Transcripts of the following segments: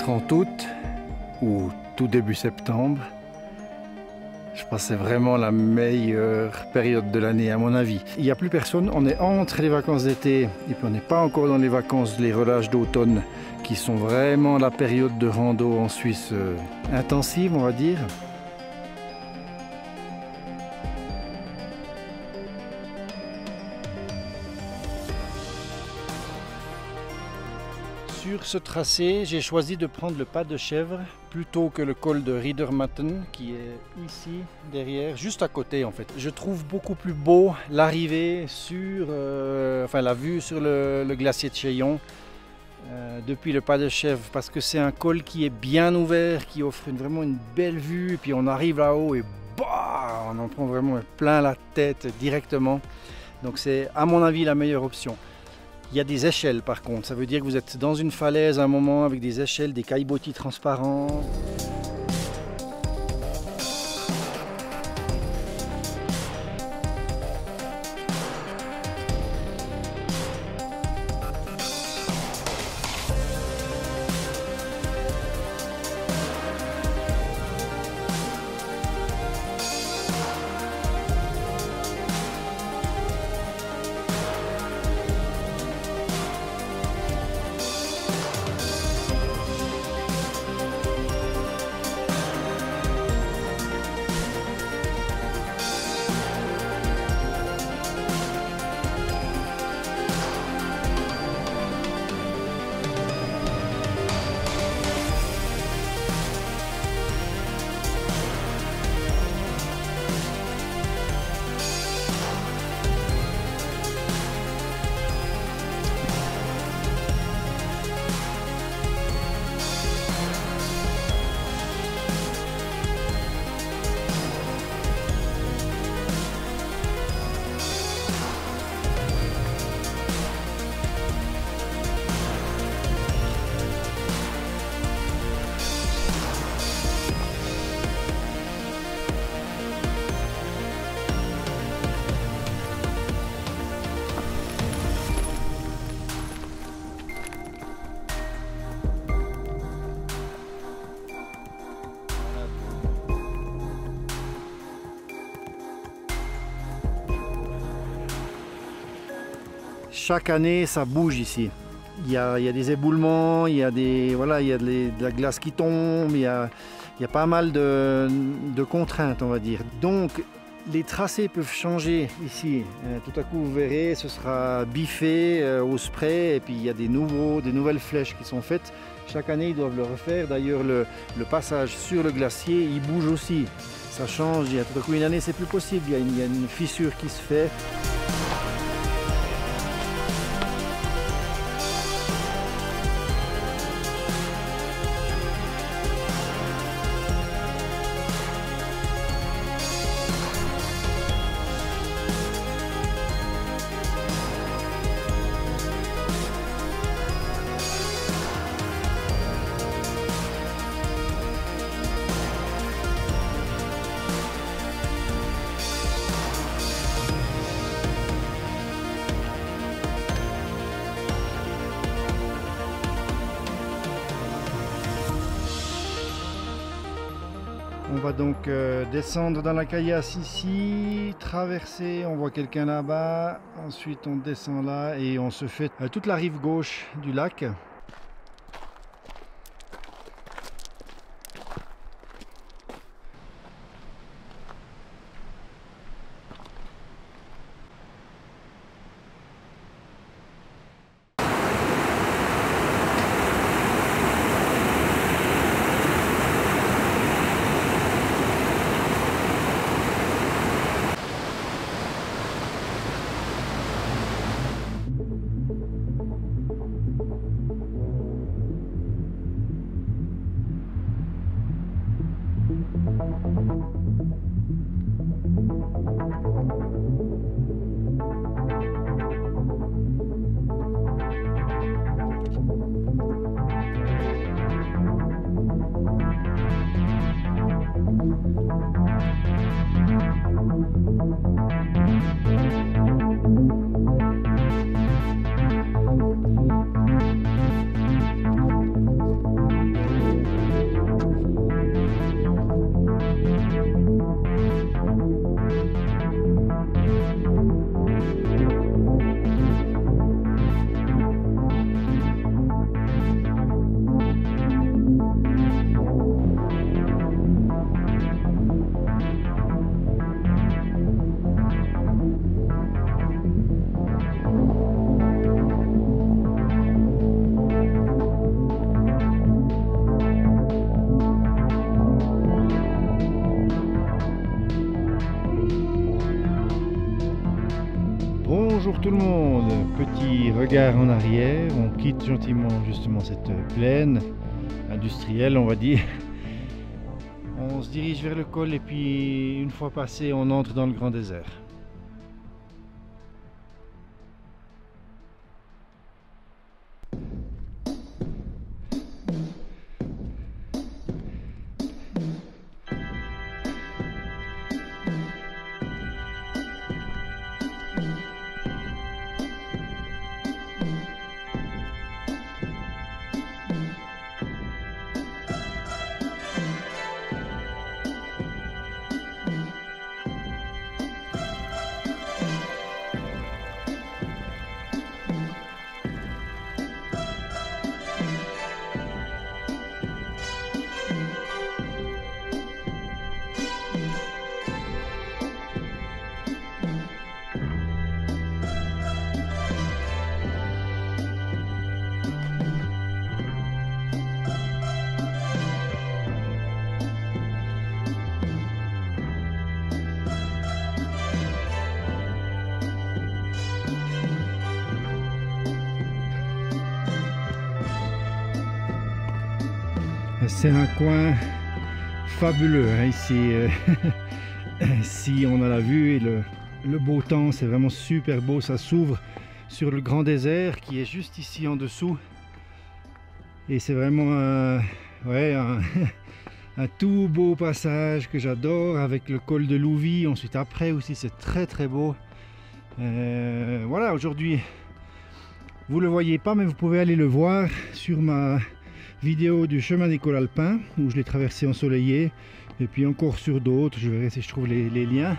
30 août ou tout début septembre. Je pense que c'est vraiment la meilleure période de l'année à mon avis. Il n'y a plus personne, on est entre les vacances d'été et puis on n'est pas encore dans les vacances, les relâches d'automne qui sont vraiment la période de rando en Suisse intensive, on va dire. Sur ce tracé, j'ai choisi de prendre le pas de chèvre plutôt que le col de Riedermatten qui est ici derrière, juste à côté en fait. Je trouve beaucoup plus beau l'arrivée sur, la vue sur le glacier de Chaillon depuis le pas de chèvre parce que c'est un col qui est bien ouvert, qui offre vraiment une belle vue et puis on arrive là-haut et bah, on en prend vraiment plein la tête directement. Donc c'est à mon avis la meilleure option. Il y a des échelles par contre, ça veut dire que vous êtes dans une falaise à un moment avec des échelles, des caillebotis transparents. Chaque année, ça bouge ici. Il y a des éboulements, il y a de la glace qui tombe, il y a pas mal de contraintes, on va dire. Donc, les tracés peuvent changer ici. Tout à coup, vous verrez, ce sera biffé au spray, et puis il y a des nouvelles flèches qui sont faites. Chaque année, ils doivent le refaire. D'ailleurs, le passage sur le glacier, il bouge aussi. Ça change. Tout à coup, une année, c'est plus possible. Il y a une fissure qui se fait. On va donc descendre dans la caillasse ici, traverser, on voit quelqu'un là-bas, ensuite on descend là et on se fait toute la rive gauche du lac. Bonjour tout le monde, petit regard en arrière, on quitte gentiment justement cette plaine industrielle on va dire. On se dirige vers le col et puis une fois passé on entre dans le grand désert. C'est un coin fabuleux hein, ici. Si on a la vue et le beau temps, c'est vraiment super beau. Ça s'ouvre sur le grand désert qui est juste ici en dessous. Et c'est vraiment un tout beau passage que j'adore avec le col de Louvie. Ensuite après aussi c'est très beau. Voilà, aujourd'hui vous le voyez pas mais vous pouvez aller le voir sur ma vidéo du chemin des cols alpins où je l'ai traversé ensoleillé et puis encore sur d'autres, je verrai si je trouve les liens.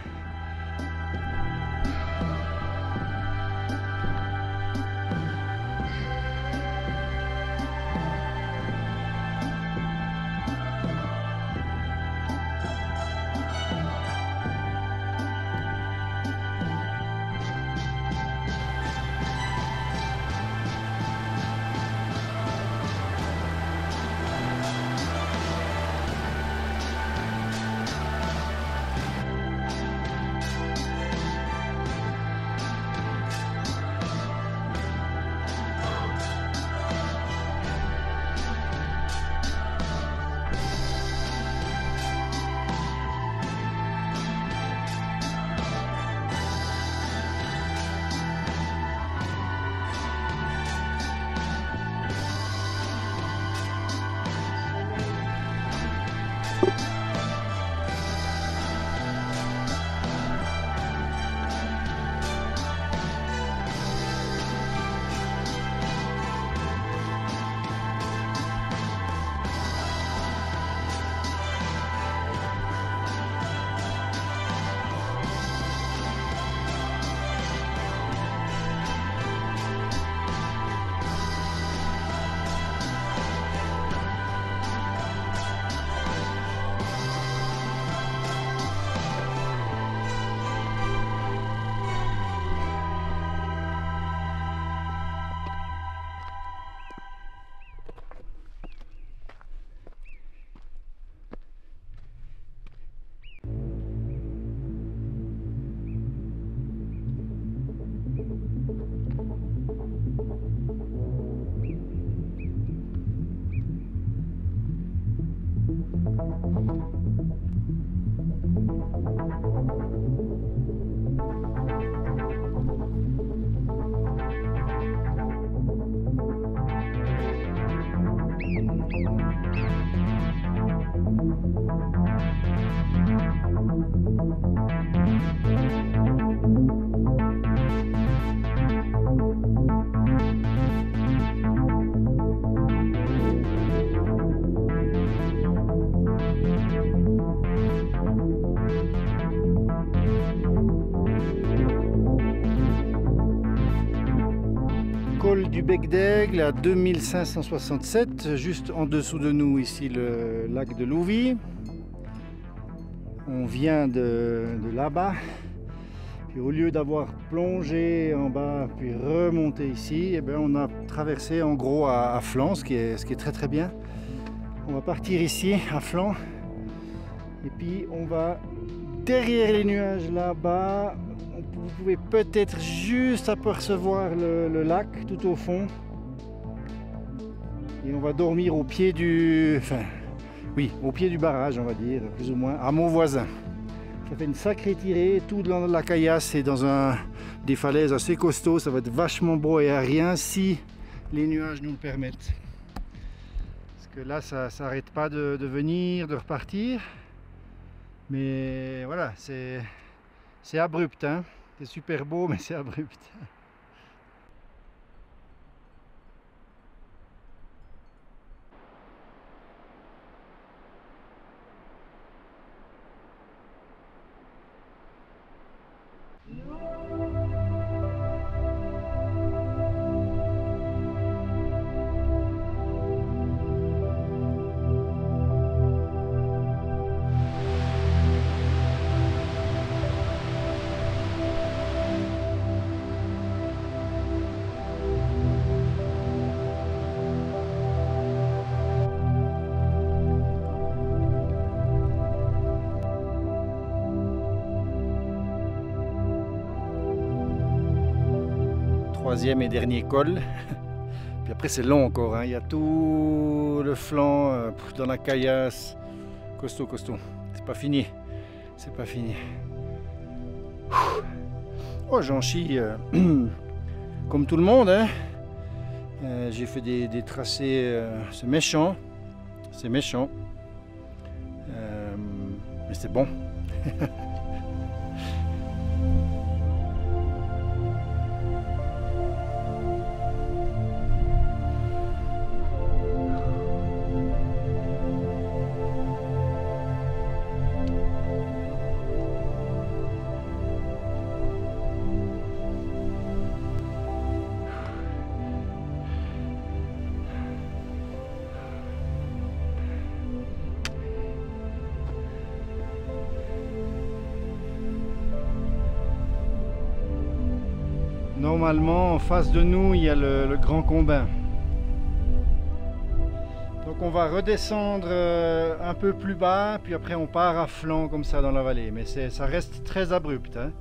Col du Bec d'Aigle à 2567, juste en dessous de nous ici le lac de Louvie. On vient de là-bas, puis au lieu d'avoir plongé en bas puis remonté ici, eh bien on a traversé en gros à flanc, ce qui est très bien. On va partir ici à flanc et puis on va derrière les nuages là-bas, vous pouvez peut-être juste apercevoir le lac tout au fond. Et on va dormir au pied du... Enfin, oui, au pied du barrage, on va dire, plus ou moins, à mon voisin. Ça fait une sacrée tirée, tout dans la caillasse et dans des falaises assez costauds. Ça va être vachement beau et aérien si les nuages nous le permettent. Parce que là, ça n'arrête pas de venir, de repartir. Mais voilà, c'est abrupt, hein. C'est super beau, mais c'est abrupt. Troisième et dernier col. Puis après c'est long encore, hein. Il y a tout le flanc dans la caillasse. Costaud, costaud. C'est pas fini. C'est pas fini. Oh, j'en chie comme tout le monde, hein. J'ai fait des tracés. C'est méchant. C'est méchant. Mais c'est bon. Normalement, en face de nous, il y a le Grand Combin. Donc on va redescendre un peu plus bas, puis après on part à flanc comme ça dans la vallée. Mais ça reste très abrupt, hein.